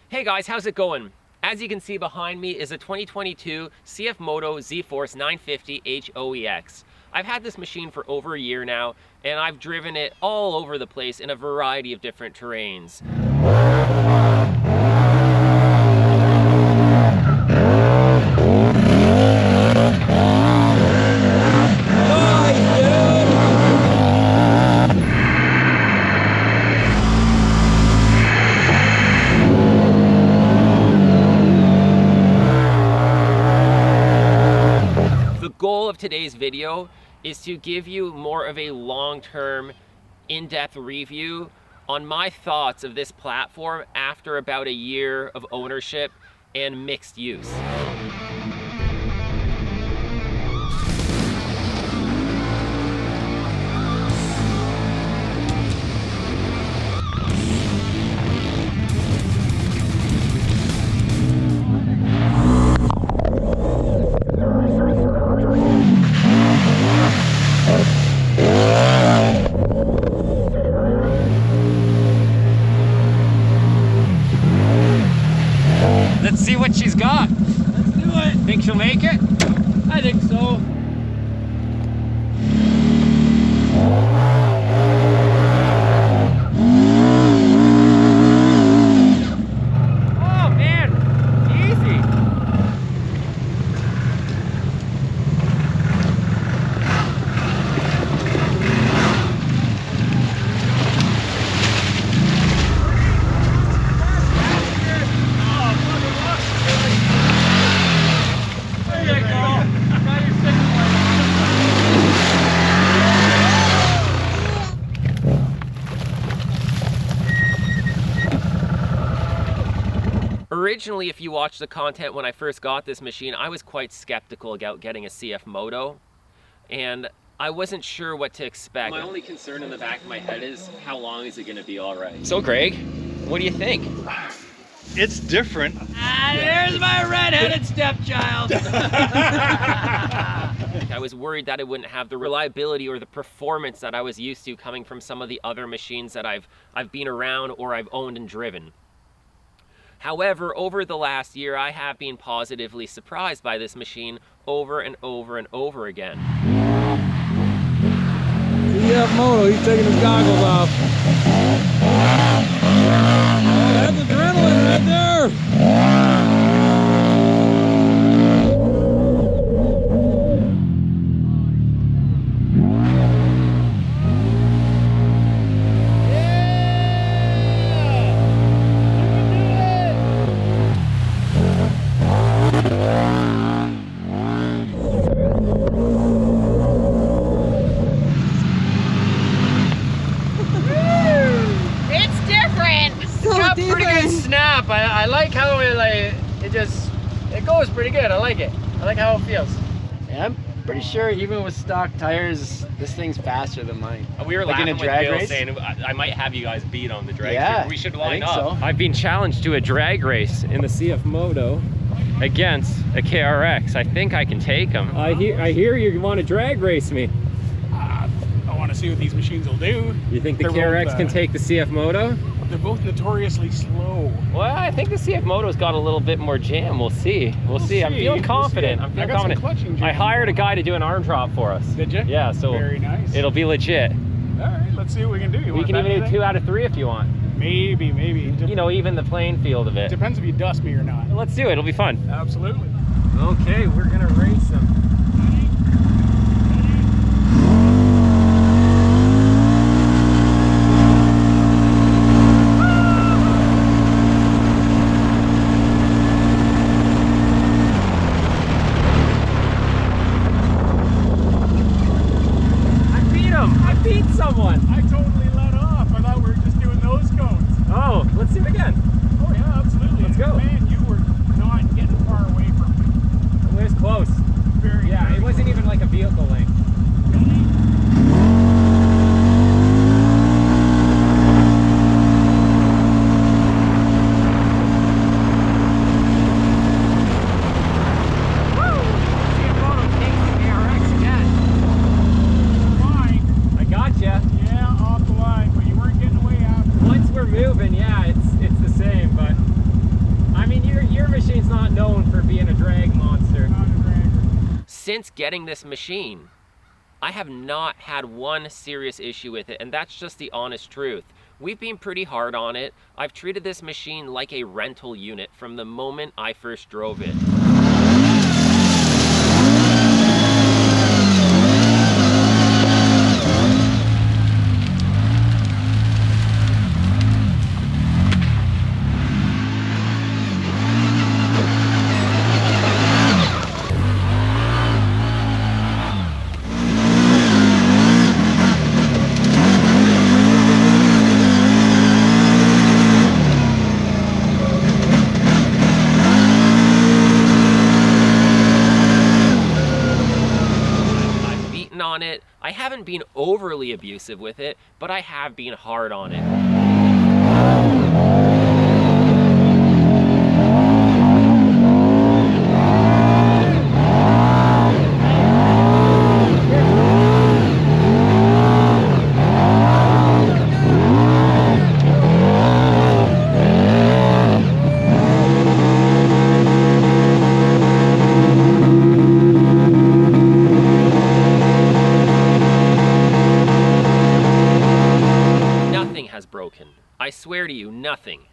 Hey guys, how's it going? As you can see behind me is a 2022 CFMOTO ZForce 950 HOEX. I've had this machine for over a year now, and I've driven it all over the place in a variety of different terrains. The goal of today's video is to give you more of a long-term, in-depth review on my thoughts of this platform after about a year of ownership and mixed use. Let's see what she's got. Let's do it. Think she'll make it? I think so. Oh man, easy. Originally, if you watched the content when I first got this machine, I was quite skeptical about getting a CFMOTO, and I wasn't sure what to expect. My only concern in the back of my head is how long is it going to be all right? So Greg, what do you think? It's different. There's my red-headed stepchild. I was worried that it wouldn't have the reliability or the performance that I was used to coming from some of the other machines that I've been around or I've owned and driven. However, over the last year, I have been positively surprised by this machine over and over and over again. CFMOTO, he's taking his goggles off. Oh, that's adrenaline right there. Snap. I like how it goes pretty good. I like it. I like how it feels. Yeah, I'm pretty sure even with stock tires, this thing's faster than mine. We were like laughing in a with drag Bill race, saying I might have you guys beat on the drag yeah, strip. We should line up. So. I've been challenged to a drag race in the CFMOTO against a KRX. I think I can take him. I hear you want to drag race me. I want to see what these machines will do. You think the KRX can take the CFMOTO? They're both notoriously slow. Well, I think the CFMOTO's got a little bit more jam. We'll see. We'll see. I'm feeling confident. I'm feeling confident. I hired a guy to do an arm drop for us. Did you? Yeah, so very nice. It'll be legit. All right, let's see what we can do. We can even do 2 out of 3 if you want. Maybe. You know, even the playing field of it. Depends if you dust me or not. Let's do it. It'll be fun. Absolutely. Okay, we're gonna race them. Someone. I totally let off. I thought we were just doing those cones. Oh, let's do it again. Oh yeah, absolutely. Let's go. Man, you were not getting far away from me. It was close. Very since getting this machine, I have not had one serious issue with it, and that's just the honest truth. We've been pretty hard on it. I've treated this machine like a rental unit from the moment I first drove it. On it. I haven't been overly abusive with it, but I have been hard on it. I swear to you, nothing.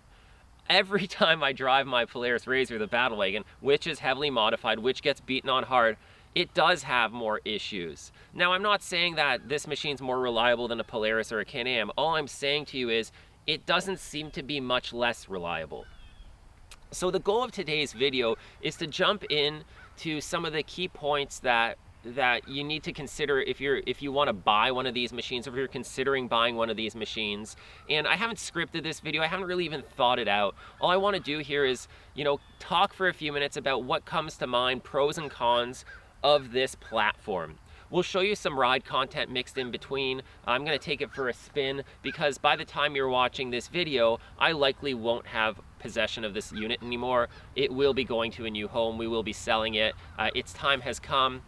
Every time I drive my Polaris RZR, the Battle Wagon, which is heavily modified, which gets beaten on hard, it does have more issues. Now, I'm not saying that this machine's more reliable than a Polaris or a Can-Am. All I'm saying to you is it doesn't seem to be much less reliable. So the goal of today's video is to jump in to some of the key points that you need to consider if you want to buy one of these machines, or if you're considering buying one of these machines. And I haven't scripted this video. I haven't really even thought it out. All I want to do here is, talk for a few minutes about what comes to mind, pros and cons of this platform. We'll show you some ride content mixed in between. I'm going to take it for a spin, because by the time you're watching this video, I likely won't have possession of this unit anymore. It will be going to a new home. We will be selling it. Its time has come.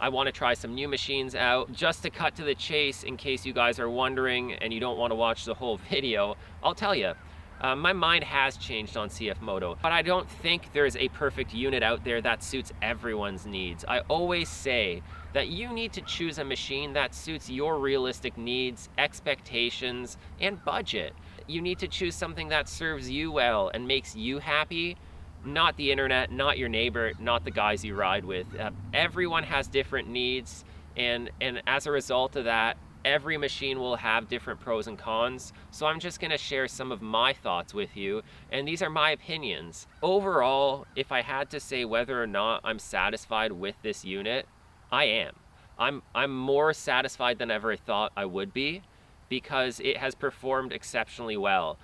I want to try some new machines out. Just to cut to the chase, in case you guys are wondering and you don't want to watch the whole video, I'll tell you, my mind has changed on CFMOTO, but I don't think there's a perfect unit out there that suits everyone's needs. I always say that you need to choose a machine that suits your realistic needs, expectations, and budget. You need to choose something that serves you well and makes you happy, not the internet, not your neighbor, not the guys you ride with. Everyone has different needs, and as a result of that, every machine will have different pros and cons. So I'm just gonna share some of my thoughts with you, and these are my opinions. Overall, if I had to say whether or not I'm satisfied with this unit, I am. I'm more satisfied than ever I thought I would be, because it has performed exceptionally well.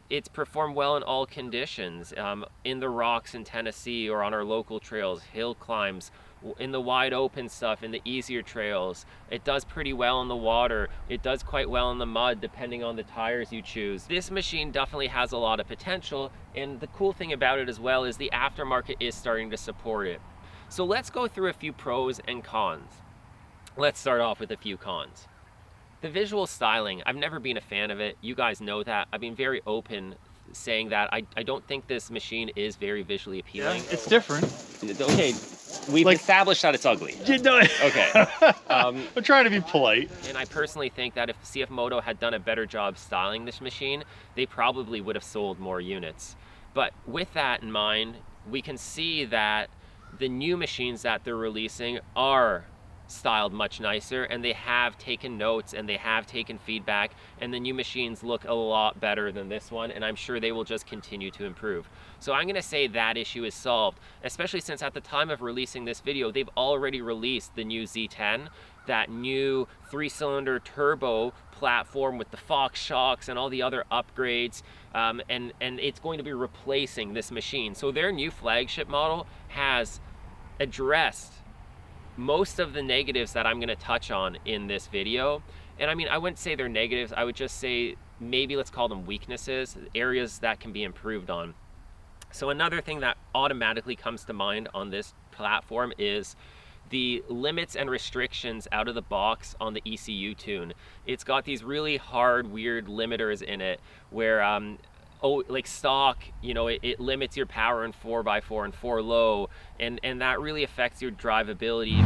It's performed well in all conditions, in the rocks in Tennessee or on our local trails, hill climbs, in the wide open stuff, in the easier trails. It does pretty well in the water. It does quite well in the mud, depending on the tires you choose. This machine definitely has a lot of potential, and the cool thing about it as well is the aftermarket is starting to support it. So let's go through a few pros and cons. Let's start off with a few cons. The visual styling, I've never been a fan of it. You guys know that. I've been very open saying that I don't think this machine is very visually appealing. Yeah, it's different. Okay, we've established that it's ugly. You know, Okay. I'm trying to be polite. And I personally think that if CFMOTO had done a better job styling this machine, they probably would have sold more units. But with that in mind, we can see that the new machines that they're releasing are styled much nicer, and they have taken notes and they have taken feedback, and the new machines look a lot better than this one, and I'm sure they will just continue to improve. So I'm going to say that issue is solved, especially since at the time of releasing this video, they've already released the new Z10, that new 3-cylinder turbo platform with the Fox shocks and all the other upgrades, and it's going to be replacing this machine. So their new flagship model has addressed most of the negatives that I'm going to touch on in this video. And I mean, I wouldn't say they're negatives. I would just say, maybe let's call them weaknesses, areas that can be improved on. So another thing that automatically comes to mind on this platform is the limits and restrictions out of the box on the ECU tune. It's got these really hard, weird limiters in it where like stock, you know, it limits your power in 4x4 and 4 low, and that really affects your drivability.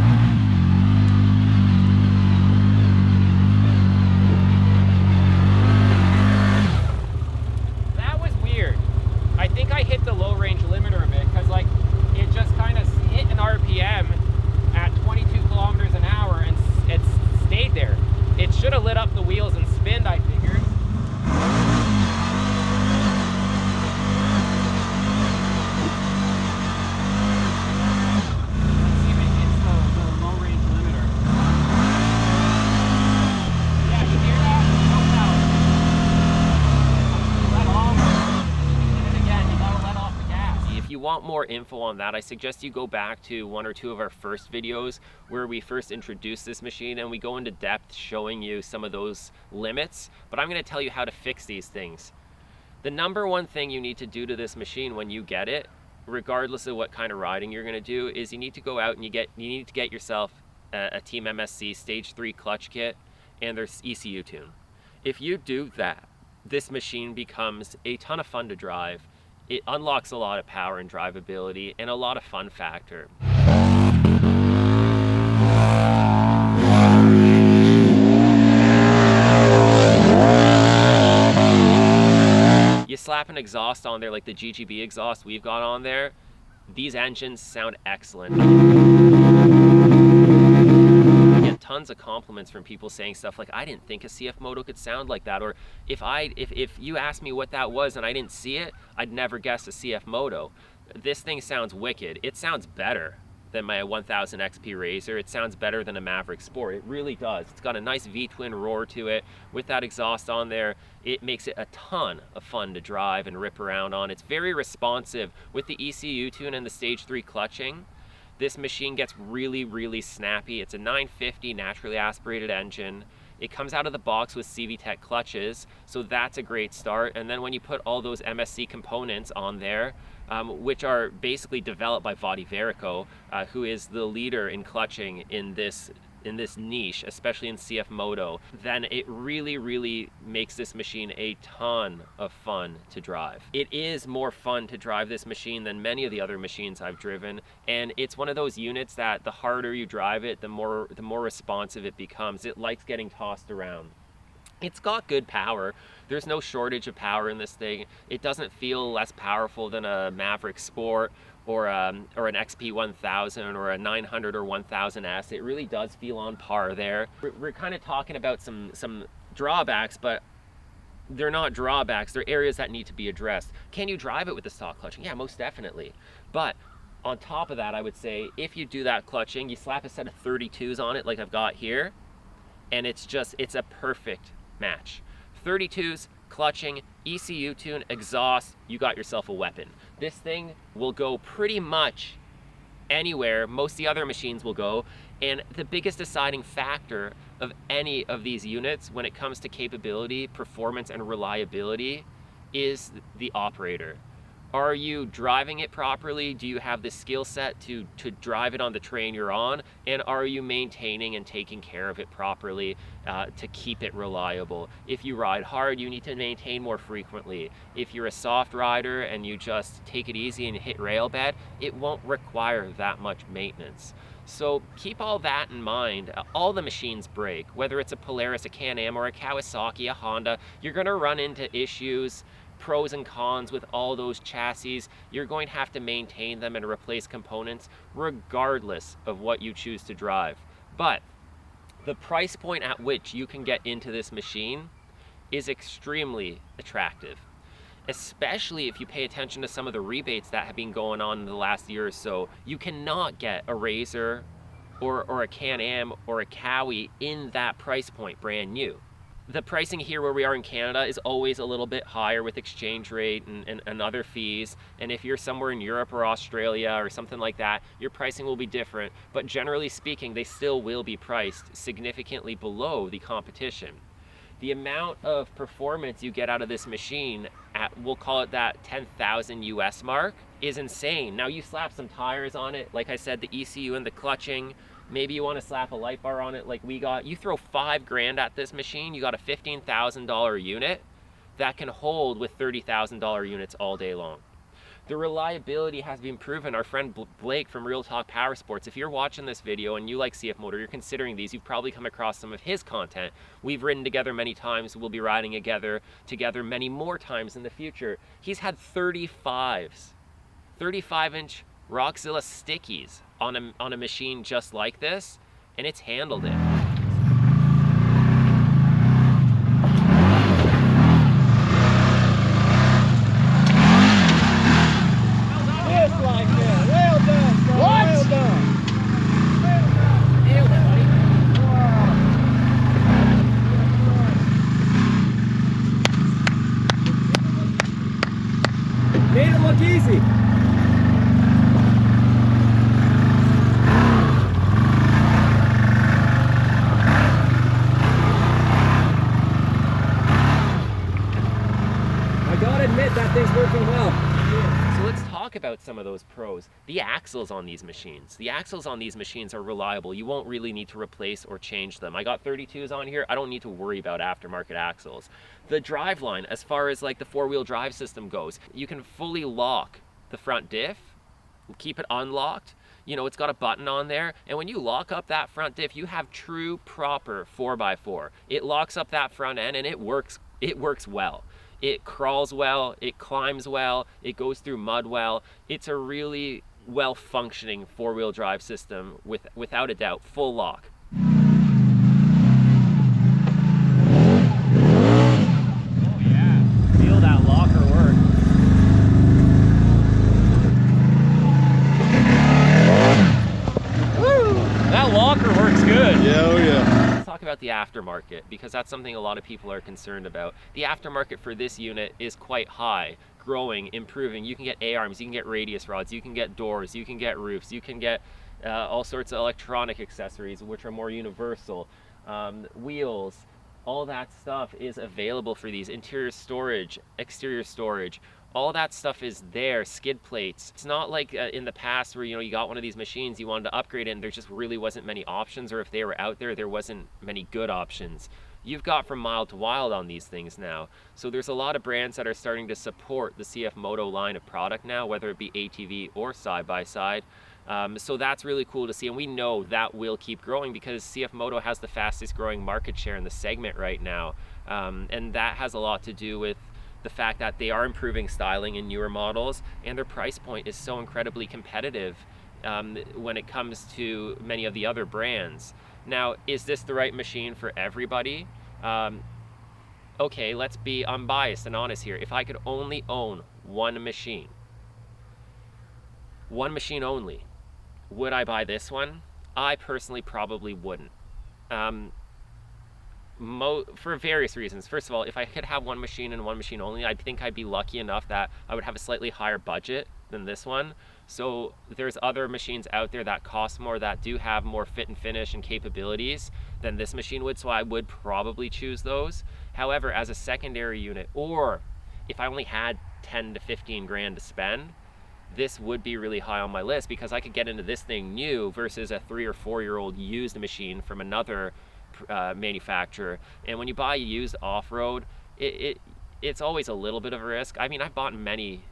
That was weird. I think I hit the low range limiter a bit, because like it just kind of hit an RPM at 22 kilometers an hour and it stayed there. It should have lit up the wheels and spinned, I figured. Want more info on that, I suggest you go back to one or two of our first videos where we first introduced this machine, and we go into depth showing you some of those limits, but I'm going to tell you how to fix these things. The number one thing you need to do to this machine when you get it, regardless of what kind of riding you're going to do, is you need to go out and you need to get yourself a Team MSC Stage 3 clutch kit and their ECU tune. If you do that, this machine becomes a ton of fun to drive. It unlocks a lot of power and drivability and a lot of fun factor. You slap an exhaust on there like the GGB exhaust we've got on there, these engines sound excellent. Tons of compliments from people saying stuff like, I didn't think a CFMOTO could sound like that, or if you asked me what that was and I didn't see it, I'd never guess a CFMOTO. This thing sounds wicked. It sounds better than my 1000 XP Razor. It sounds better than a Maverick Sport. It really does. It's got a nice V-twin roar to it. With that exhaust on there, it makes it a ton of fun to drive and rip around on. It's very responsive with the ECU tune and the Stage 3 clutching. This machine gets really, really snappy. It's a 950 naturally aspirated engine. It comes out of the box with CVTech clutches, so that's a great start. And then when you put all those MSC components on there, which are basically developed by Vadi Verico, who is the leader in clutching in this niche, especially in CFMOTO, then it really, really makes this machine a ton of fun to drive. It is more fun to drive this machine than many of the other machines I've driven, and it's one of those units that the harder you drive it, the more responsive it becomes. It likes getting tossed around. It's got good power. There's no shortage of power in this thing. It doesn't feel less powerful than a Maverick Sport or an XP 1000 or a 900 or 1000S. It really does feel on par there. We're kind of talking about some drawbacks, but they're not drawbacks. They're areas that need to be addressed. Can you drive it with the stock clutching? Yeah, most definitely. But on top of that, I would say if you do that clutching, you slap a set of 32s on it like I've got here, and it's a perfect match. 32s, clutching, ECU tune, exhaust, you got yourself a weapon. This thing will go pretty much anywhere most of the other machines will go, and the biggest deciding factor of any of these units when it comes to capability, performance, and reliability is the operator. Are you driving it properly? Do you have the skill set to drive it on the train you're on? And are you maintaining and taking care of it properly to keep it reliable? If you ride hard, you need to maintain more frequently. If you're a soft rider and you just take it easy and hit rail bed, it won't require that much maintenance. So keep all that in mind. All the machines break, whether it's a Polaris, a Can-Am, or a Kawasaki, a Honda. You're gonna run into issues, pros and cons with all those chassis. You're going to have to maintain them and replace components regardless of what you choose to drive. But the price point at which you can get into this machine is extremely attractive, especially if you pay attention to some of the rebates that have been going on in the last year or so. You cannot get a Razor or a Can-Am or a Cowie in that price point brand new. The pricing here where we are in Canada is always a little bit higher with exchange rate and other fees. And if you're somewhere in Europe or Australia or something like that, your pricing will be different. But generally speaking, they still will be priced significantly below the competition. The amount of performance you get out of this machine at, we'll call it that 10,000 US mark, is insane. Now you slap some tires on it, like I said, the ECU and the clutching. Maybe you want to slap a light bar on it like we got. You throw $5 grand at this machine, you got a $15,000 unit that can hold with $30,000 units all day long. The reliability has been proven. Our friend Blake from Real Talk Power Sports, if you're watching this video and you like CFMOTO, you're considering these, you've probably come across some of his content. We've ridden together many times. We'll be riding together many more times in the future. He's had 35s, 35-inch Rockzilla stickies on a machine just like this, and it's handled it. Made it look easy. I gotta admit that thing's working well. So let's talk about some of those pros. The axles on these machines. The axles on these machines are reliable. You won't really need to replace or change them. I got 32s on here. I don't need to worry about aftermarket axles. The driveline, as far as like the four-wheel drive system goes, you can fully lock the front diff, keep it unlocked. You know, it's got a button on there, and when you lock up that front diff, you have true proper 4x4. It locks up that front end, and it works well. It crawls well, it climbs well, it goes through mud well. It's a really well-functioning four-wheel drive system without a doubt, full lock. Oh yeah, feel that locker work. Woo! That locker works good. Yeah, oh yeah. Let's talk about the aftermarket, because that's something a lot of people are concerned about. The aftermarket for this unit is quite high, growing, improving. You can get A-arms, you can get radius rods, you can get doors, you can get roofs, you can get all sorts of electronic accessories which are more universal. Wheels, all that stuff is available for these. Interior storage, exterior storage, all that stuff is there. Skid plates. It's not like in the past where, you know, you got one of these machines, you wanted to upgrade it, and there just really wasn't many options, or if they were out there, there wasn't many good options. You've got from mild to wild on these things now. So there's a lot of brands that are starting to support the CFMOTO line of product now, whether it be ATV or side-by-side. So that's really cool to see, and we know that will keep growing because CFMOTO has the fastest growing market share in the segment right now. And that has a lot to do with the fact that they are improving styling in newer models, and their price point is so incredibly competitive when it comes to many of the other brands. Now, is this the right machine for everybody? Okay, let's be unbiased and honest here. If I could only own one machine only, would I buy this one? I personally probably wouldn't. For various reasons. First of all, if I could have one machine and one machine only, I think I'd be lucky enough that I would have a slightly higher budget than this one. So there's other machines out there that cost more, that do have more fit and finish and capabilities than this machine would, so I would probably choose those. However, as a secondary unit, or if I only had 10 to 15 grand to spend, this would be really high on my list, because I could get into this thing new versus a 3 or 4 year old used machine from another manufacturer. And when you buy used off-road, it's always a little bit of a risk. I mean, I've bought many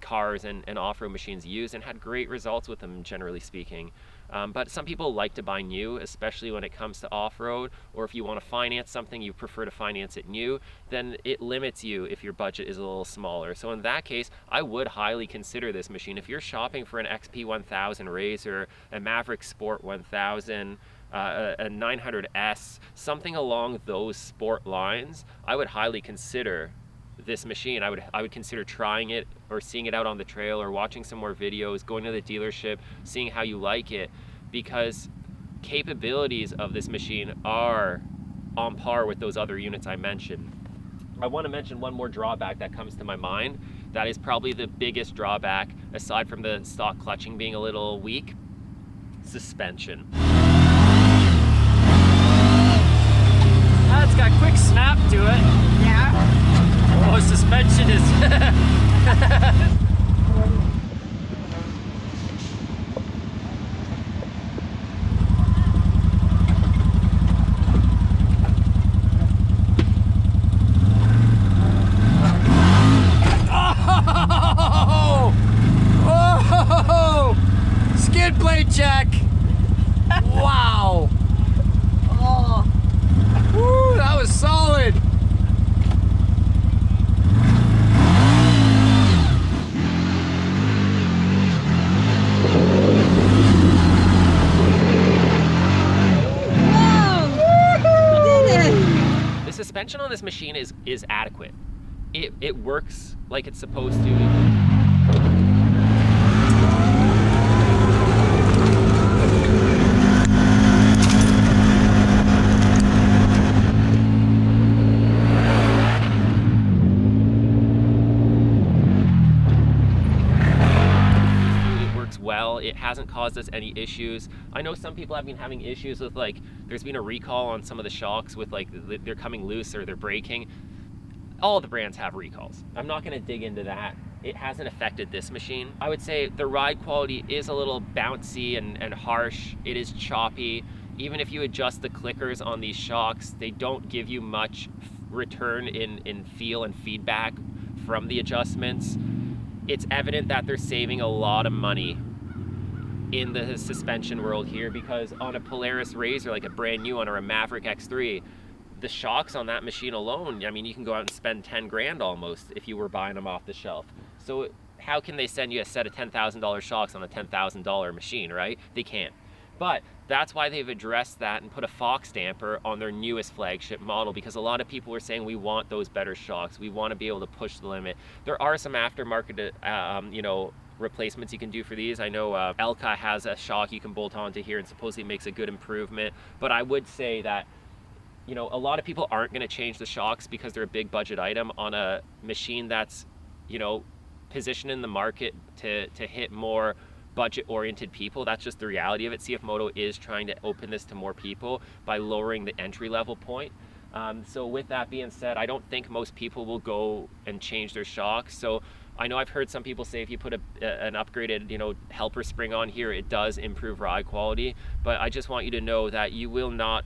cars and off-road machines used and had great results with them, generally speaking. But some people like to buy new, especially when it comes to off-road, or if you want to finance something, you prefer to finance it new, then it limits you if your budget is a little smaller. So in that case, I would highly consider this machine. If you're shopping for an XP1000 Razor, a Maverick Sport 1000, a 900S, something along those sport lines, I would highly consider this machine. I would consider trying it, or seeing it out on the trail, or watching some more videos, going to the dealership, seeing how you like it, because capabilities of this machine are on par with those other units I mentioned. I want to mention one more drawback that comes to my mind. That is probably the biggest drawback, aside from the stock clutching being a little weak: suspension. It's got quick snap to it. Yeah. Oh, suspension is... check. Wow. Oh. Woo, that was solid. The suspension on this machine is adequate. It works like it's supposed to. Well, it hasn't caused us any issues. I know some people have been having issues with, like, there's been a recall on some of the shocks with, like, they're coming loose or they're breaking. All the brands have recalls. I'm not going to dig into that. It hasn't affected this machine. I would say the ride quality is a little bouncy and harsh. It is choppy. Even if you adjust the clickers on these shocks, they don't give you much return in feel and feedback from the adjustments. It's evident that they're saving a lot of money in the suspension world here, because on a Polaris RZR, like a brand new one, or a Maverick X3, the shocks on that machine alone, I mean, you can go out and spend 10 grand almost if you were buying them off the shelf. So how can they send you a set of $10,000 shocks on a $10,000 machine, right? They can't. But that's why they've addressed that and put a Fox damper on their newest flagship model, because a lot of people were saying, we want those better shocks. We want to be able to push the limit. There are some aftermarket, you know, replacements you can do for these. I know Elka has a shock you can bolt onto here and supposedly makes a good improvement. But I would say that, you know, a lot of people aren't going to change the shocks because they're a big budget item on a machine that's, you know, positioned in the market to hit more budget-oriented people. That's just the reality of it. CFMOTO is trying to open this to more people by lowering the entry-level point. So with that being said, I don't think most people will go and change their shocks. So I know I've heard some people say if you put an upgraded, you know, helper spring on here, it does improve ride quality. But I just want you to know that you will not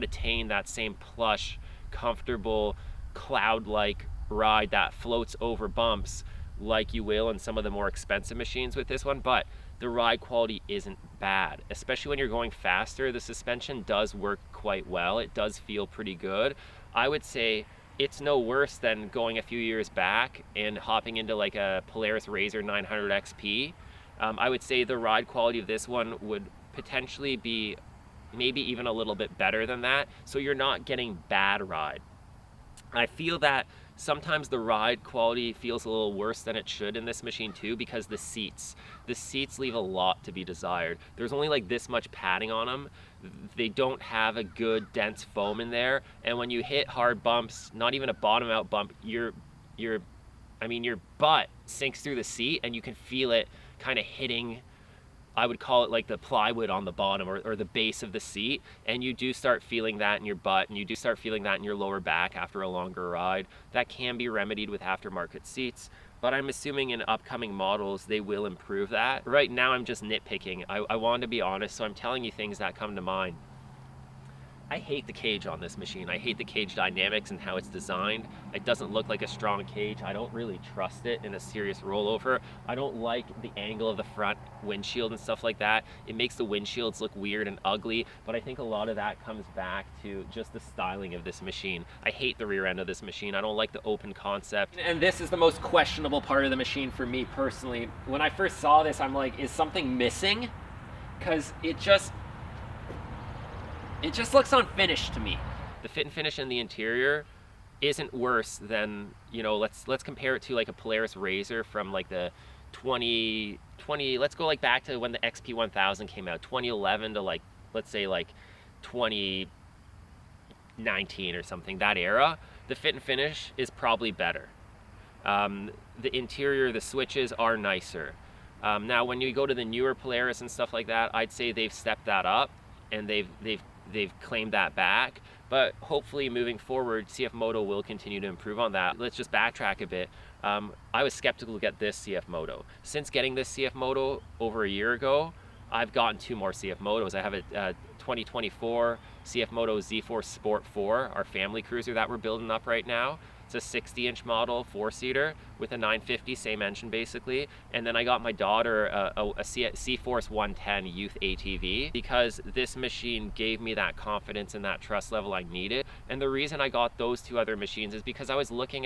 attain that same plush, comfortable, cloud-like ride that floats over bumps like you will in some of the more expensive machines with this one. But the ride quality isn't bad, especially when you're going faster. The suspension does work quite well. It does feel pretty good. I would say it's no worse than going a few years back and hopping into like a Polaris RZR 900 XP. I would say the ride quality of this one would potentially be maybe even a little bit better than that. So you're not getting bad ride. I feel that sometimes the ride quality feels a little worse than it should in this machine too, because the seats leave a lot to be desired. There's only like this much padding on them. They don't have a good dense foam in there, and when you hit hard bumps, not even a bottom out bump, your butt sinks through the seat and you can feel it kind of hitting, I would call it like the plywood on the bottom or the base of the seat, and you do start feeling that in your butt, and you do start feeling that in your lower back after a longer ride. That can be remedied with aftermarket seats, but I'm assuming in upcoming models they will improve that. Right now I'm just nitpicking. I want to be honest, so I'm telling you things that come to mind. I hate the cage on this machine. I hate the cage dynamics and how it's designed. It doesn't look like a strong cage. I don't really trust it in a serious rollover. I don't like the angle of the front windshield and stuff like that. It makes the windshields look weird and ugly, but I think a lot of that comes back to just the styling of this machine. I hate the rear end of this machine. I don't like the open concept. And this is the most questionable part of the machine for me personally. When I first saw this, I'm like, is something missing? Because it just looks unfinished to me. The fit and finish in the interior isn't worse than, you know, let's compare it to like a Polaris RZR from like the 20, let's go like back to when the XP1000 came out, 2011 to like, let's say like 2019 or something, that era. The fit and finish is probably better. The interior, the switches are nicer. Now when you go to the newer Polaris and stuff like that, I'd say they've stepped that up and they've claimed that back, but hopefully moving forward CFMOTO will continue to improve on that. Let's just backtrack a bit. I was skeptical to get this CFMOTO. Since getting this CFMOTO over a year ago, I've gotten 2 more CFMOTOs. I have a 2024 CFMOTO ZForce Sport 4, our family cruiser that we're building up right now. It's a 60-inch model, 4-seater. with a 950, same engine basically. And then I got my daughter a ZForce 110 youth ATV, because this machine gave me that confidence and that trust level I needed. And the reason I got those two other machines is because I was looking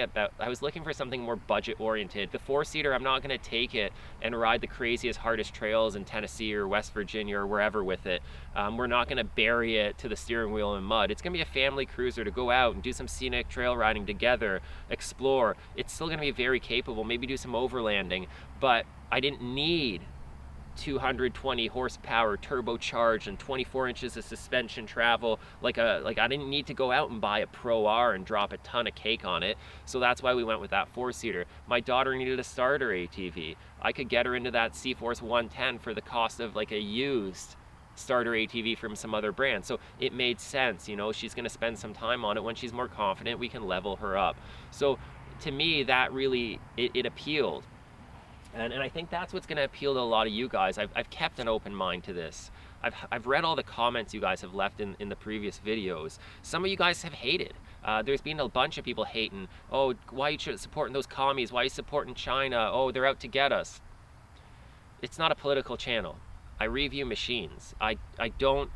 for something more budget oriented. The 4-seater, I'm not going to take it and ride the craziest, hardest trails in Tennessee or West Virginia or wherever with it. We're not going to bury it to the steering wheel in mud. It's going to be a family cruiser to go out and do some scenic trail riding together, explore. It's still going to be very capable, maybe do some overlanding, but I didn't need 220 horsepower turbocharged and 24 inches of suspension travel. Like I didn't need to go out and buy a Pro R and drop a ton of cake on it. So that's why we went with that 4-seater. My daughter needed a starter ATV. I could get her into that ZForce 110 for the cost of like a used starter ATV from some other brand. So it made sense, you know, she's gonna spend some time on it. When she's more confident, we can level her up. So to me, that really, it appealed. And I think that's what's gonna appeal to a lot of you guys. I've kept an open mind to this. I've read all the comments you guys have left in the previous videos. Some of you guys have hated. There's been a bunch of people hating, oh, why you supporting those commies? Why are you supporting China? Oh, they're out to get us. It's not a political channel. I review machines. I don't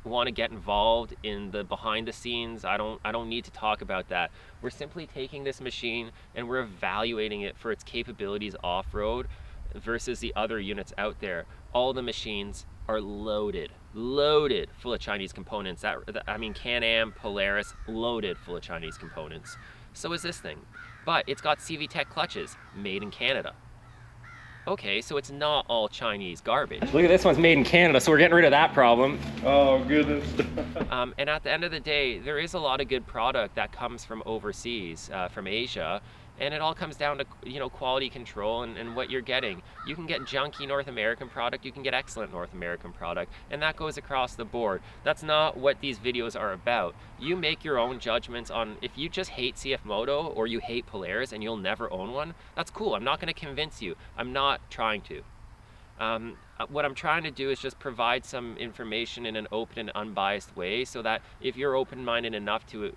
want to get involved in the behind the scenes. I don't need to talk about that. We're simply taking this machine and we're evaluating it for its capabilities off-road versus the other units out there. All the machines are loaded full of Chinese components. I mean, Can-Am, Polaris, loaded full of Chinese components. So is this thing. But it's got CVTech clutches, made in Canada. Okay, so it's not all Chinese garbage. Look at this one's made in Canada, so we're getting rid of that problem. Oh, goodness. And at the end of the day, there is a lot of good product that comes from overseas, from Asia, and it all comes down to, you know, quality control and what you're getting. You can get junky North American product, you can get excellent North American product, and that goes across the board. That's not what these videos are about. You make your own judgments on, if you just hate CFMOTO or you hate Polaris and you'll never own one, that's cool. I'm not going to convince you. I'm not trying to. What I'm trying to do is just provide some information in an open and unbiased way, so that if you're open-minded enough to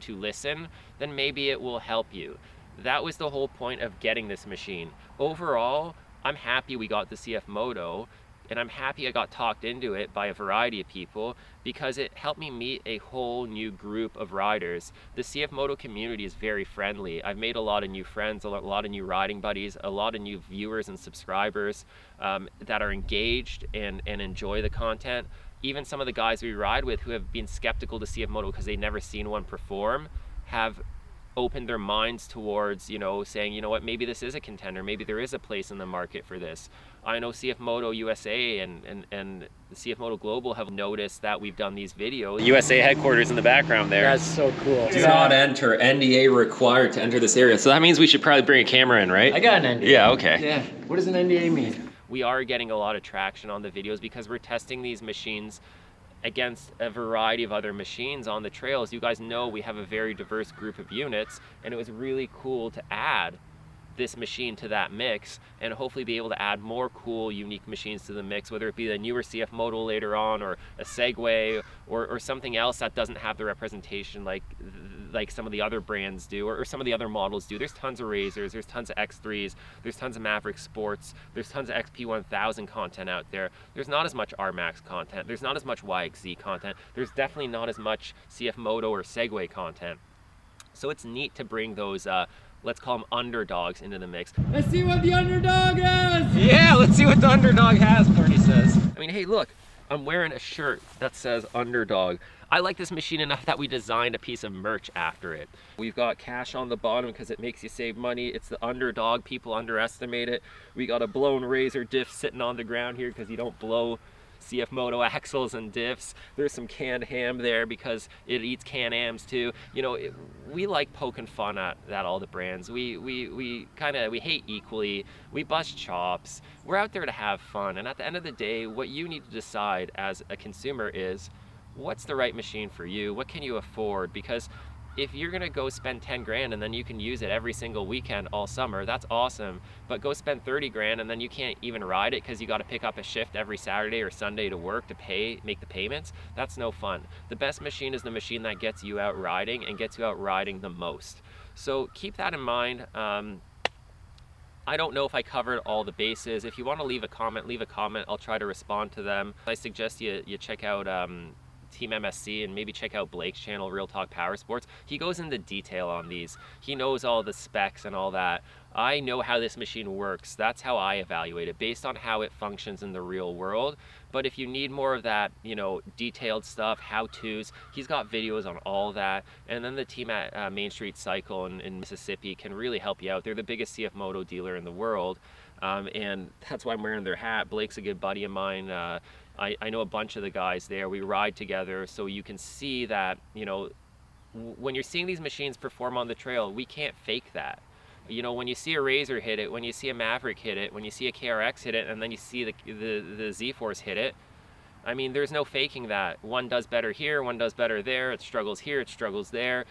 listen, then maybe it will help you. That was the whole point of getting this machine. Overall, I'm happy we got the CFMOTO, and I'm happy I got talked into it by a variety of people, because it helped me meet a whole new group of riders. The CFMOTO community is very friendly. I've made a lot of new friends, a lot of new riding buddies, a lot of new viewers and subscribers that are engaged and enjoy the content. Even some of the guys we ride with who have been skeptical to CFMOTO because they've never seen one perform have opened their minds towards, you know, saying, you know what, maybe this is a contender, maybe there is a place in the market for this. I know CFMOTO USA and CFMOTO Global have noticed that we've done these videos. USA headquarters in the background there. That's so cool. Do not enter, NDA required to enter this area. So that means we should probably bring a camera in, right? I got an NDA. Yeah, okay. Yeah, what does an NDA mean? We are getting a lot of traction on the videos because we're testing these machines against a variety of other machines on the trails. You guys know we have a very diverse group of units, and it was really cool to add this machine to that mix and hopefully be able to add more cool, unique machines to the mix, whether it be the newer CFMOTO later on, or a Segway, or something else that doesn't have the representation like some of the other brands do, or some of the other models do. There's tons of Razors, there's tons of X3s, there's tons of Maverick Sports, there's tons of XP1000 content out there. There's not as much RMAX content, there's not as much YXZ content, there's definitely not as much CFMOTO or Segway content. So it's neat to bring those let's call them underdogs into the mix. Let's see what the underdog has! Yeah, let's see what the underdog has, Bernie says. I mean, hey, look, I'm wearing a shirt that says underdog. I like this machine enough that we designed a piece of merch after it. We've got cash on the bottom because it makes you save money. It's the underdog, people underestimate it. We got a blown Razor diff sitting on the ground here because you don't blow CFMOTO axles and diffs. There's some canned ham there because it eats Can-Ams too. You know, we like poking fun at all the brands. We hate equally. We bust chops. We're out there to have fun. And at the end of the day, what you need to decide as a consumer is, what's the right machine for you? What can you afford? Because if you're gonna go spend 10 grand and then you can use it every single weekend all summer, that's awesome. But go spend 30 grand and then you can't even ride it because you gotta pick up a shift every Saturday or Sunday to work to make the payments, that's no fun. The best machine is the machine that gets you out riding and gets you out riding the most. So keep that in mind. I don't know if I covered all the bases. If you want to leave a comment, leave a comment. I'll try to respond to them. I suggest you check out Team MSC and maybe check out Blake's channel, Real Talk Power Sports. He goes into detail on these. He knows all the specs and all that. I know how this machine works. That's how I evaluate it, based on how it functions in the real world. But if you need more of that, you know, detailed stuff, how-tos, he's got videos on all that. And then the team at Main Street Cycle in Mississippi can really help you out. They're the biggest CFMOTO dealer in the world. And that's why I'm wearing their hat. Blake's a good buddy of mine. I know a bunch of the guys there. We ride together, so you can see that, you know, when you're seeing these machines perform on the trail, we can't fake that. You know, when you see a Razor hit it, when you see a Maverick hit it, when you see a KRX hit it, and then you see the ZForce hit it, I mean, there's no faking that. One does better here, one does better there, it struggles here, it struggles there.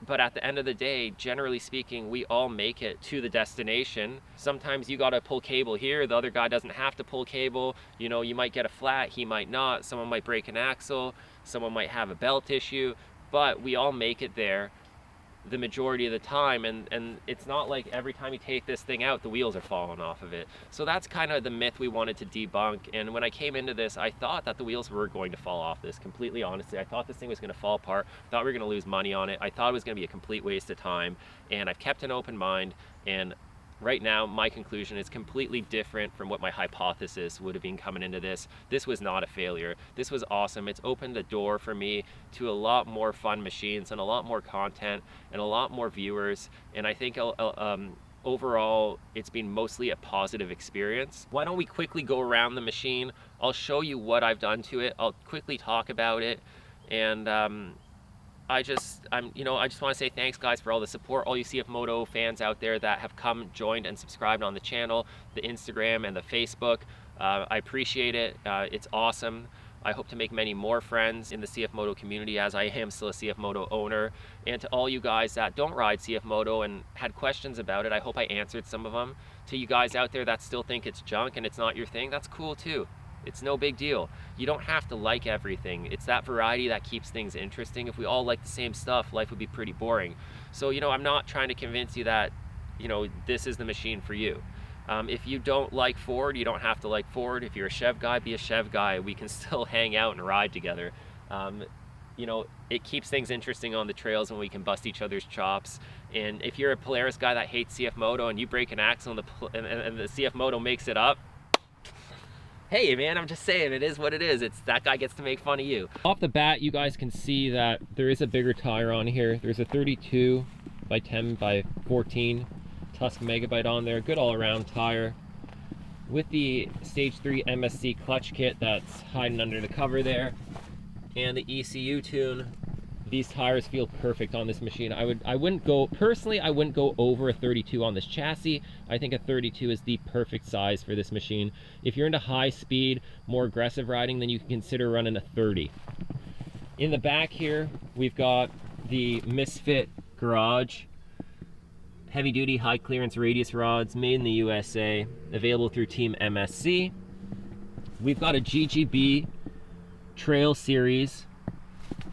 But at the end of the day, generally speaking, we all make it to the destination. Sometimes you gotta pull cable here, the other guy doesn't have to pull cable. You know, you might get a flat, he might not. Someone might break an axle, someone might have a belt issue, but we all make it there the majority of the time, and it's not like every time you take this thing out the wheels are falling off of it. So that's kind of the myth we wanted to debunk. And when I came into this, I thought that the wheels were going to fall off this, completely honestly. I thought this thing was going to fall apart, thought we were going to lose money on it. I thought it was going to be a complete waste of time, and I've kept an open mind, and right now my conclusion is completely different from what my hypothesis would have been coming into this. This was not a failure. This was awesome. It's opened the door for me to a lot more fun machines and a lot more content and a lot more viewers, and I think overall it's been mostly a positive experience. Why don't we quickly go around the machine? I'll show you what I've done to it. I'll quickly talk about it, and I just want to say thanks, guys, for all the support, all you CFMOTO fans out there that have come, joined, and subscribed on the channel, the Instagram and the Facebook. I appreciate it. It's awesome. I hope to make many more friends in the CFMOTO community, as I am still a CFMOTO owner. And to all you guys that don't ride CFMOTO and had questions about it, I hope I answered some of them. To you guys out there that still think it's junk and it's not your thing, that's cool too. It's no big deal. You don't have to like everything. It's that variety that keeps things interesting. If we all like the same stuff, life would be pretty boring. So, you know, I'm not trying to convince you that, you know, this is the machine for you. If you don't like Ford, you don't have to like Ford. If you're a Chev guy, be a Chev guy. We can still hang out and ride together. You know, it keeps things interesting on the trails when we can bust each other's chops. And if you're a Polaris guy that hates CFMOTO and you break an axle and the CFMOTO makes it up, hey man, I'm just saying, it is what it is. It's that guy gets to make fun of you. Off the bat, you guys can see that there is a bigger tire on here. There's a 32 by 10 by 14 Tusk Megabyte on there. Good all-around tire with the Stage 3 MSC clutch kit that's hiding under the cover there, and the ECU tune. These tires feel perfect on this machine. I wouldn't go over a 32 on this chassis. I think a 32 is the perfect size for this machine. If you're into high speed, more aggressive riding, then you can consider running a 30. In the back here, we've got the Misfit Garage heavy duty high clearance radius rods, made in the USA, available through Team MSC. We've got a GGB Trail Series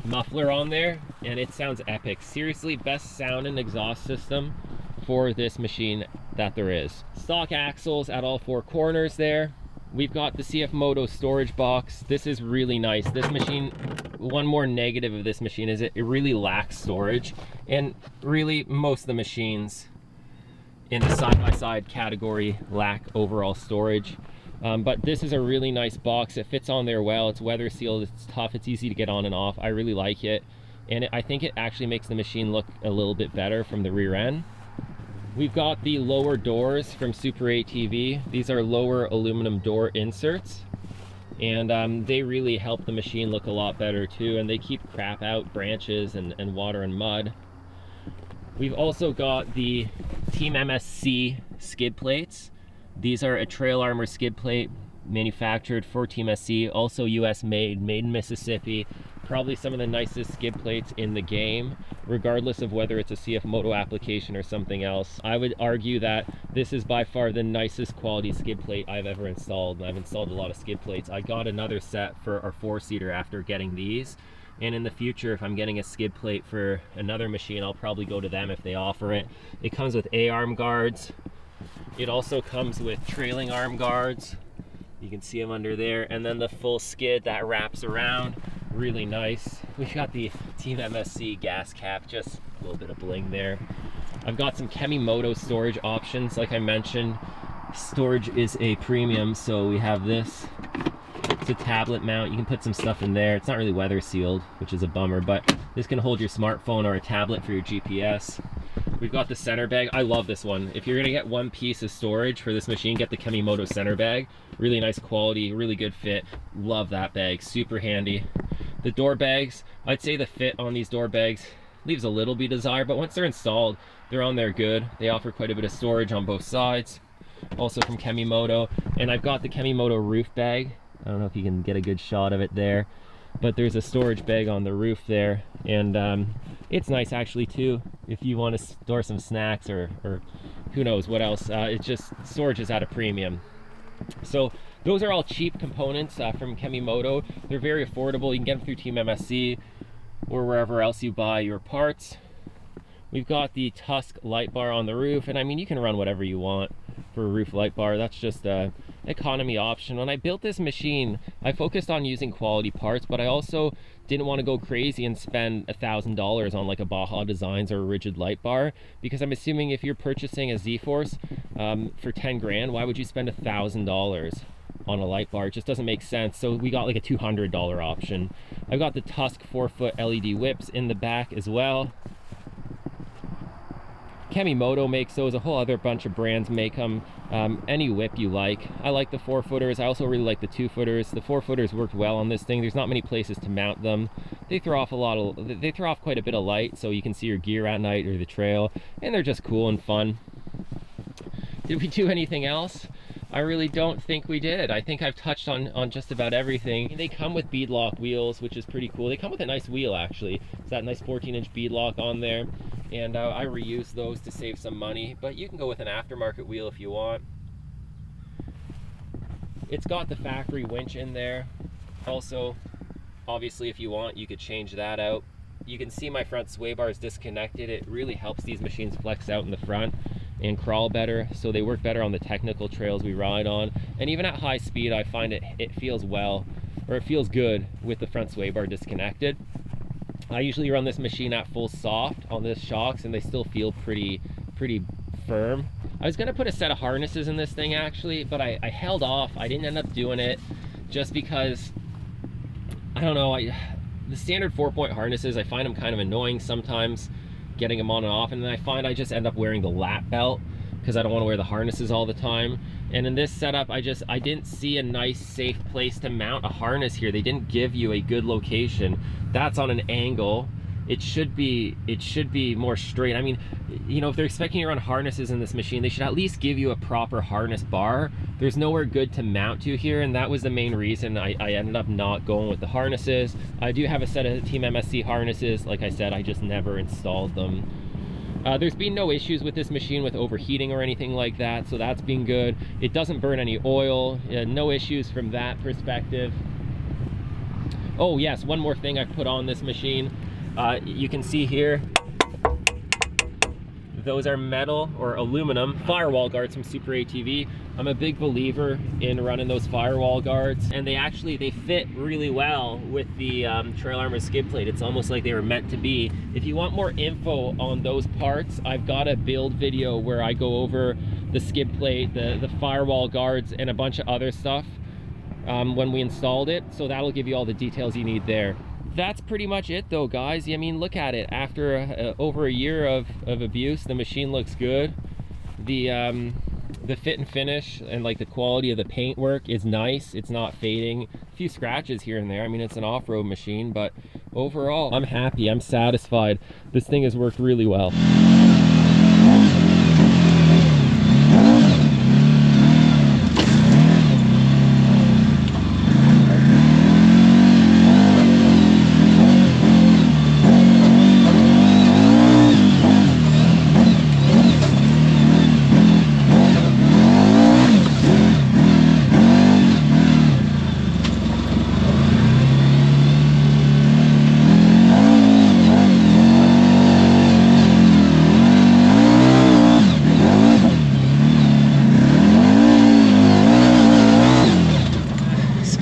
muffler on there, and it sounds epic. Seriously, best sound and exhaust system for this machine that there is. Stock axles at all four corners there. We've got the CFMOTO storage box. This is really nice. This machine, one more negative of this machine is it really lacks storage, and really most of the machines in the side-by-side category lack overall storage. But this is a really nice box. It fits on there well. It's weather sealed, it's tough, it's easy to get on and off. I really like it, and I think it actually makes the machine look a little bit better from the rear end. We've got the lower doors from Super ATV. These are lower aluminum door inserts, and they really help the machine look a lot better too, and they keep crap out, branches and water and mud. We've also got the Team MSC skid plates. These are a Trail Armor skid plate manufactured for Team MSC, also US made in Mississippi. Probably some of the nicest skid plates in the game, regardless of whether it's a CFMOTO application or something else. I would argue that this is by far the nicest quality skid plate I've ever installed, and I've installed a lot of skid plates. I got another set for our four-seater after getting these, and in the future, if I'm getting a skid plate for another machine, I'll probably go to them if they offer it. It comes with A-arm guards, It also comes with trailing arm guards. You can see them under there, and then the full skid that wraps around. Really nice. We've got the Team MSC gas cap, just a little bit of bling there. I've got some CFMOTO storage options. Like I mentioned, storage is a premium, so we have this. It's a tablet mount. You can put some stuff in there. It's not really weather sealed, which is a bummer, but this can hold your smartphone or a tablet for your GPS. We've got the center bag. I love this one. If you're gonna get one piece of storage for this machine, get the CFMOTO center bag. Really nice quality, really good fit. Love that bag, super handy. The door bags, I'd say the fit on these door bags leaves a little bit desired, but once they're installed, they're on there good. They offer quite a bit of storage on both sides. Also from CFMOTO. And I've got the CFMOTO roof bag. I don't know if you can get a good shot of it there, but there's a storage bag on the roof there. And it's nice actually too, if you want to store some snacks or who knows what else. It's just, storage is at a premium. So those are all cheap components from CFMOTO. They're very affordable. You can get them through Team MSC or wherever else you buy your parts. We've got the Tusk light bar on the roof, and I mean, you can run whatever you want for a roof light bar. That's just an economy option. When I built this machine, I focused on using quality parts, but I also didn't want to go crazy and spend $1,000 on like a Baja Designs or a rigid light bar, because I'm assuming if you're purchasing a ZForce for 10 grand, why would you spend $1,000 on a light bar? It just doesn't make sense. So we got like a $200 option. I've got the Tusk 4-foot LED whips in the back as well. CFMOTO makes those, a whole other bunch of brands make them. Any whip you like. I like the 4-footers. I also really like the 2-footers. The 4-footers worked well on this thing. There's not many places to mount them. They throw off quite a bit of light, so you can see your gear at night or the trail, and they're just cool and fun. Did we do anything else? I really don't think we did. I think I've touched on just about everything. They come with beadlock wheels, which is pretty cool. They come with a nice wheel actually. It's that nice 14-inch beadlock on there. And I reuse those to save some money, but you can go with an aftermarket wheel if you want. It's got the factory winch in there. Also, obviously if you want, you could change that out. You can see my front sway bar is disconnected. It really helps these machines flex out in the front and crawl better, so they work better on the technical trails we ride on. And even at high speed, I find it feels well, or it feels good with the front sway bar disconnected. I usually run this machine at full soft on the shocks, and they still feel pretty firm. I was gonna put a set of harnesses in this thing actually, but I held off. I didn't end up doing it just because, I don't know, the standard 4-point harnesses, I find them kind of annoying sometimes, getting them on and off, and then I find I just end up wearing the lap belt because I don't want to wear the harnesses all the time. And in this setup, I didn't see a nice safe place to mount a harness here. They didn't give you a good location. That's on an angle. It should be more straight. I mean, you know, if they're expecting you to run harnesses in this machine, they should at least give you a proper harness bar. There's nowhere good to mount to here, and that was the main reason I ended up not going with the harnesses. I do have a set of Team MSC harnesses. Like I said, I just never installed them. There's been no issues with this machine with overheating or anything like that, so that's been good. It doesn't burn any oil. No issues from that perspective. Oh yes, one more thing I've put on this machine. You can see here, those are metal or aluminum firewall guards from Super ATV. I'm a big believer in running those firewall guards, and they fit really well with the trail armor skid plate. It's almost like they were meant to be. If you want more info on those parts, I've got a build video where I go over the skid plate, the firewall guards, and a bunch of other stuff when we installed it, so that'll give you all the details you need there. That's pretty much it though, guys. I mean, look at it. After over a year of abuse, the machine looks good. The fit and finish and like the quality of the paint work is nice. It's not fading. A few scratches here and there. I mean, it's an off-road machine, but overall, I'm happy. I'm satisfied. This thing has worked really well.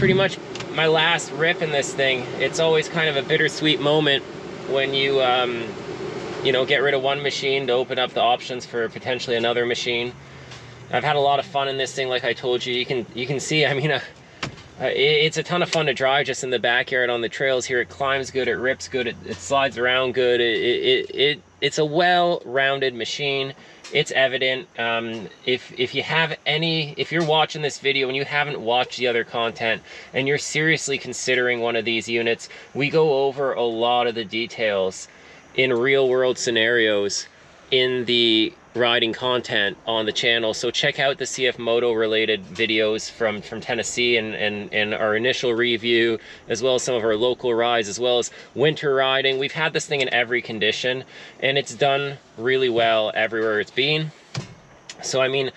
pretty much my last rip in this thing. It's always kind of a bittersweet moment when you, you know, get rid of one machine to open up the options for potentially another machine. I've had a lot of fun in this thing, like I told you. You can see, I mean, it's a ton of fun to drive just in the backyard on the trails here. It climbs good, it rips good, it slides around good. It's a well-rounded machine. It's evident. If you're watching this video and you haven't watched the other content and you're seriously considering one of these units, we go over a lot of the details in real world scenarios in the riding content on the channel. So check out the CFMOTO related videos from Tennessee and our initial review, as well as some of our local rides, as well as winter riding. We've had this thing in every condition and it's done really well everywhere it's been. So I mean,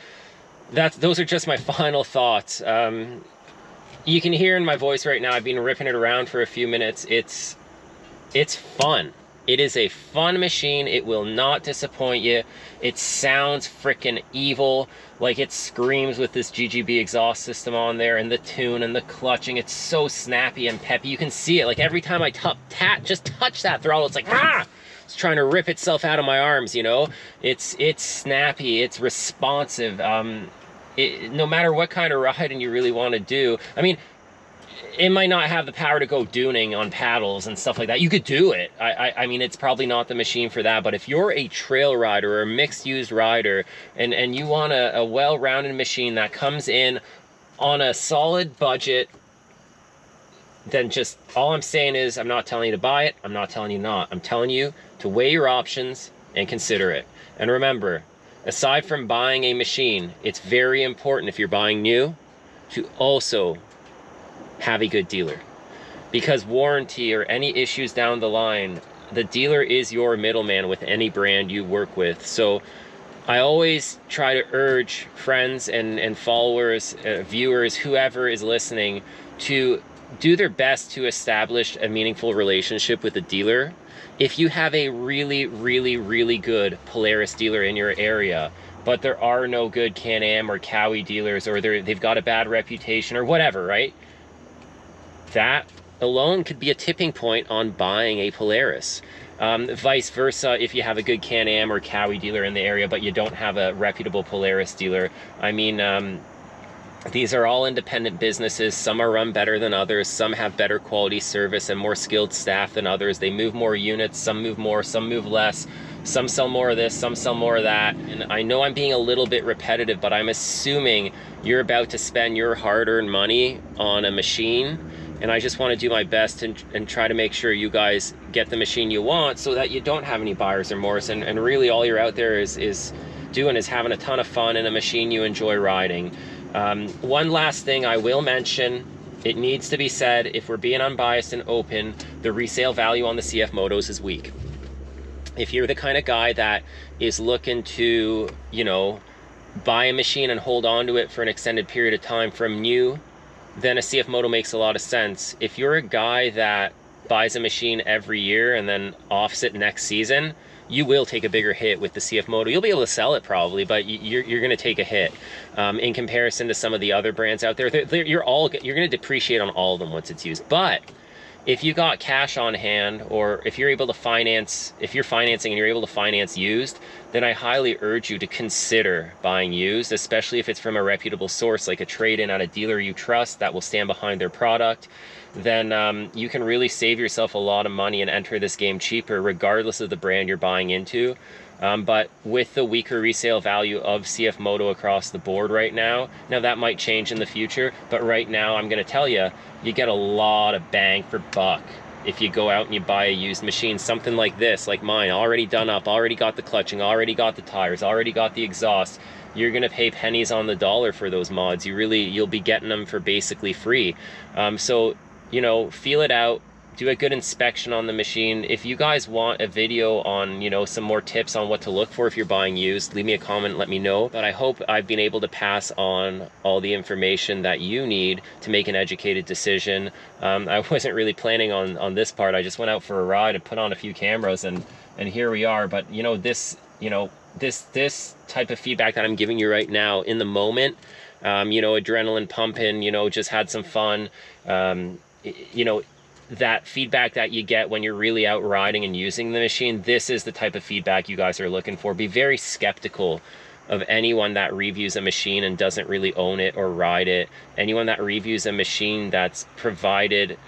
those are just my final thoughts. You can hear in my voice right now, I've been ripping it around for a few minutes. It's fun. It is a fun machine. It will not disappoint you. It sounds freaking evil. Like, it screams with this GGB exhaust system on there and the tune and the clutching. It's so snappy and peppy. You can see it. Like, every time I just touch that throttle, it's like, ah! It's trying to rip itself out of my arms, you know? It's snappy. It's responsive. No matter what kind of riding you really want to do. I mean, it might not have the power to go duning on paddles and stuff like that. You could do it. I mean, it's probably not the machine for that. But if you're a trail rider or a mixed-use rider and you want a well-rounded machine that comes in on a solid budget, then just all I'm saying is I'm not telling you to buy it. I'm not telling you not. I'm telling you to weigh your options and consider it. And remember, aside from buying a machine, it's very important if you're buying new to also have a good dealer, because warranty or any issues down the line, the dealer is your middleman with any brand you work with. So I always try to urge friends and followers, viewers, whoever is listening, to do their best to establish a meaningful relationship with a dealer. If you have a really, really, really good Polaris dealer in your area, but there are no good Can-Am or Cowie dealers, or they've got a bad reputation or whatever, right? That alone could be a tipping point on buying a Polaris. Vice versa, if you have a good Can-Am or Cowie dealer in the area, but you don't have a reputable Polaris dealer. I mean, these are all independent businesses. Some are run better than others. Some have better quality service and more skilled staff than others. They move more units, some move more, some move less. Some sell more of this, some sell more of that. And I know I'm being a little bit repetitive, but I'm assuming you're about to spend your hard-earned money on a machine. And I just want to do my best and try to make sure you guys get the machine you want so that you don't have any buyer's remorse. And really all you're out there is doing is having a ton of fun in a machine you enjoy riding. One last thing I will mention, it needs to be said, if we're being unbiased and open, the resale value on the CFMOTOs is weak. If you're the kind of guy that is looking to, you know, buy a machine and hold on to it for an extended period of time from new, then a CFMOTO makes a lot of sense. If you're a guy that buys a machine every year and then offs it next season, you will take a bigger hit with the CFMOTO. You'll be able to sell it probably, but you're going to take a hit in comparison to some of the other brands out there. You're going to depreciate on all of them once it's used. But if you got cash on hand, or if you're able to finance, if you're financing and you're able to finance used, then I highly urge you to consider buying used, especially if it's from a reputable source like a trade-in at a dealer you trust that will stand behind their product. Then you can really save yourself a lot of money and enter this game cheaper regardless of the brand you're buying into. But with the weaker resale value of CFMOTO across the board right now that might change in the future, but right now I'm going to tell you, you get a lot of bang for buck if you go out and you buy a used machine, something like this, like mine, already done up, already got the clutching, already got the tires, already got the exhaust. You're going to pay pennies on the dollar for those mods. You'll be getting them for basically free. So, you know, feel it out. Do a good inspection on the machine. If you guys want a video on, you know, some more tips on what to look for if you're buying used, leave me a comment, let me know. But I hope I've been able to pass on all the information that you need to make an educated decision. I wasn't really planning on this part. I just went out for a ride and put on a few cameras, and here we are. But you know, this type of feedback that I'm giving you right now in the moment, you know, adrenaline pumping, you know, just had some fun. You know, that feedback that you get when you're really out riding and using the machine, this is the type of feedback you guys are looking for. Be very skeptical of anyone that reviews a machine and doesn't really own it or ride it. Anyone that reviews a machine that's provided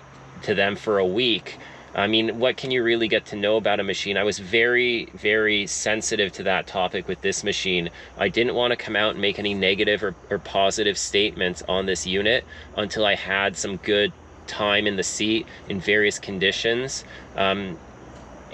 to them for a week, I mean, what can you really get to know about a machine? I was very, very sensitive to that topic with this machine. I didn't want to come out and make any negative or positive statements on this unit until I had some good time in the seat in various conditions.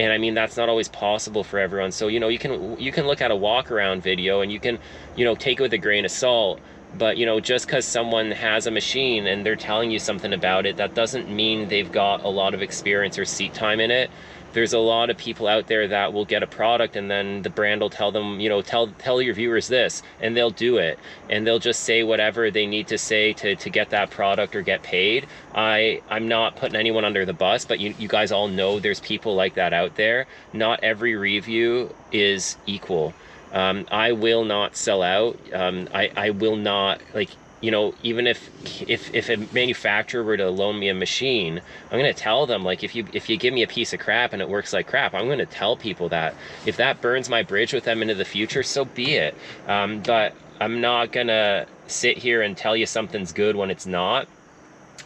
And I mean, that's not always possible for everyone. So, you know, you can look at a walk around video and you can, you know, take it with a grain of salt. But, you know, just because someone has a machine and they're telling you something about it, that doesn't mean they've got a lot of experience or seat time in it. There's a lot of people out there that will get a product and then the brand will tell them, you know, tell your viewers this, and they'll do it. And they'll just say whatever they need to say to get that product or get paid. I'm not putting anyone under the bus, but you guys all know there's people like that out there. Not every review is equal. I will not sell out. I will not, like, you know, even if a manufacturer were to loan me a machine, I'm going to tell them, like, if you give me a piece of crap and it works like crap, I'm going to tell people that. If that burns my bridge with them into the future, so be it. But I'm not going to sit here and tell you something's good when it's not.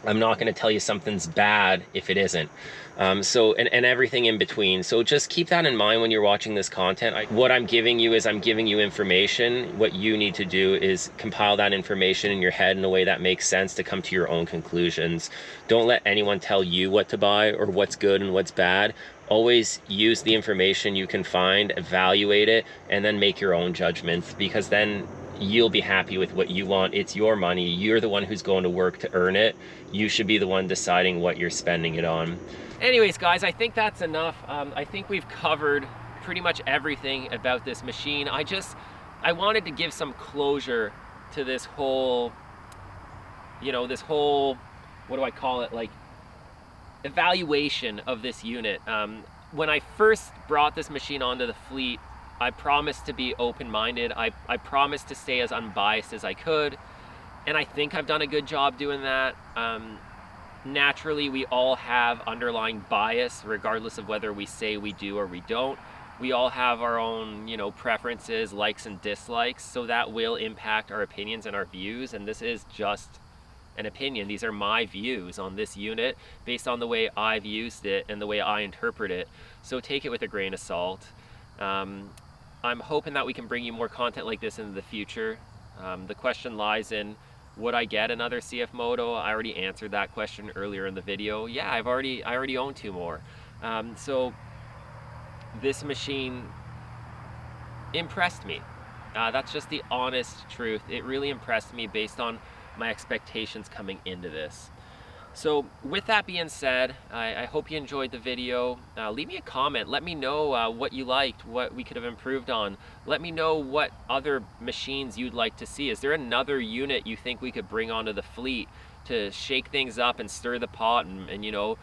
I'm not going to tell you something's bad if it isn't. So everything in between. So just keep that in mind when you're watching this content. What I'm giving you is I'm giving you information. What you need to do is compile that information in your head in a way that makes sense to come to your own conclusions. Don't let anyone tell you what to buy or what's good and what's bad. Always use the information you can find, evaluate it, and then make your own judgments, because then you'll be happy with what you want. It's your money. You're the one who's going to work to earn it. You should be the one deciding what you're spending it on. Anyways, guys, I think that's enough. I think we've covered pretty much everything about this machine. I wanted to give some closure to this whole, you know, what do I call it, like, evaluation of this unit. When I first brought this machine onto the fleet, I promised to be open-minded. I promised to stay as unbiased as I could, and I think I've done a good job doing that. Naturally, we all have underlying bias, regardless of whether we say we do or we don't. We all have our own, you know, preferences, likes and dislikes, so that will impact our opinions and our views, and this is just an opinion. These are my views on this unit based on the way I've used it and the way I interpret it, so take it with a grain of salt. I'm hoping that we can bring you more content like this in the future. The question lies in, would I get another CFMOTO? I already answered that question earlier in the video. Yeah, I already own 2 more. So this machine impressed me. That's just the honest truth. It really impressed me based on my expectations coming into this. So with that being said, I hope you enjoyed the video. Leave me a comment. Let me know what you liked, what we could have improved on. Let me know what other machines you'd like to see. Is there another unit you think we could bring onto the fleet to shake things up and stir the pot and you know,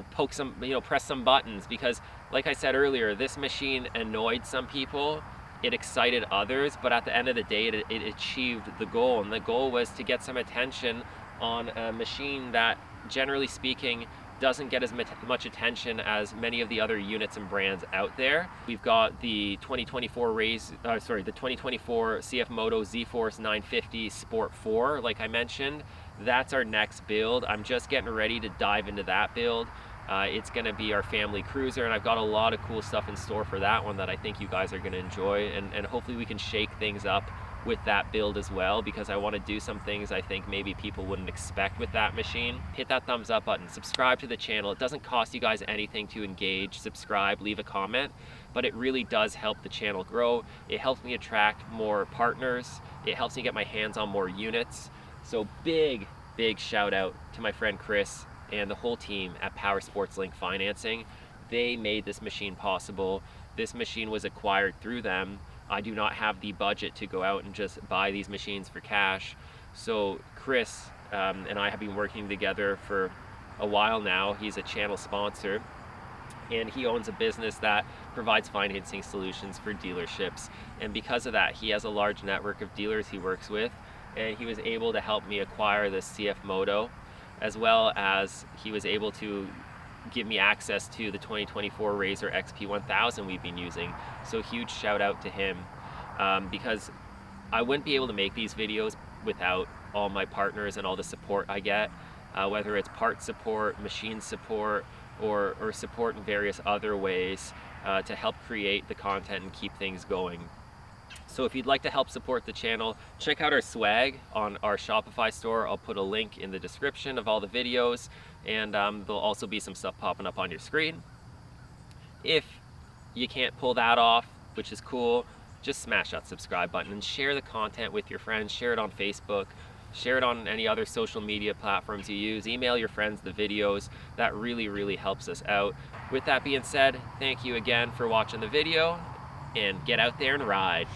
poke some, press some buttons? Because like I said earlier, this machine annoyed some people. It excited others, but at the end of the day, it achieved the goal, and the goal was to get some attention on a machine that, generally speaking, doesn't get as much attention as many of the other units and brands out there. We've got the 2024 CFMOTO ZForce 950 Sport 4, like I mentioned. That's our next build. I'm just getting ready to dive into that build. It's gonna be our family cruiser, and I've got a lot of cool stuff in store for that one that I think you guys are gonna enjoy, and hopefully we can shake things up with that build as well, because I want to do some things I think maybe people wouldn't expect with that machine. Hit that thumbs up button, subscribe to the channel. It doesn't cost you guys anything to engage, subscribe, leave a comment, but it really does help the channel grow. It helps me attract more partners. It helps me get my hands on more units. So big shout out to my friend Chris and the whole team at Power Sports Link Financing. They made this machine possible. This machine was acquired through them. I do not have the budget to go out and just buy these machines for cash. So Chris and I have been working together for a while now. He's a channel sponsor, and he owns a business that provides financing solutions for dealerships. And because of that, he has a large network of dealers he works with. and he was able to help me acquire this CFMOTO, as well as he was able to give me access to the 2024 Razor XP1000 we've been using. So huge shout out to him, because I wouldn't be able to make these videos without all my partners and all the support I get, whether it's part support, machine support, or support in various other ways to help create the content and keep things going. So if you'd like to help support the channel, check out our swag on our Shopify store. I'll put a link in the description of all the videos, and there'll also be some stuff popping up on your screen. If you can't pull that off, which is cool, just smash that subscribe button and share the content with your friends. Share it on Facebook, share it on any other social media platforms you use. Email your friends the videos. That really helps us out. With that being said, thank you again for watching the video, and get out there and ride.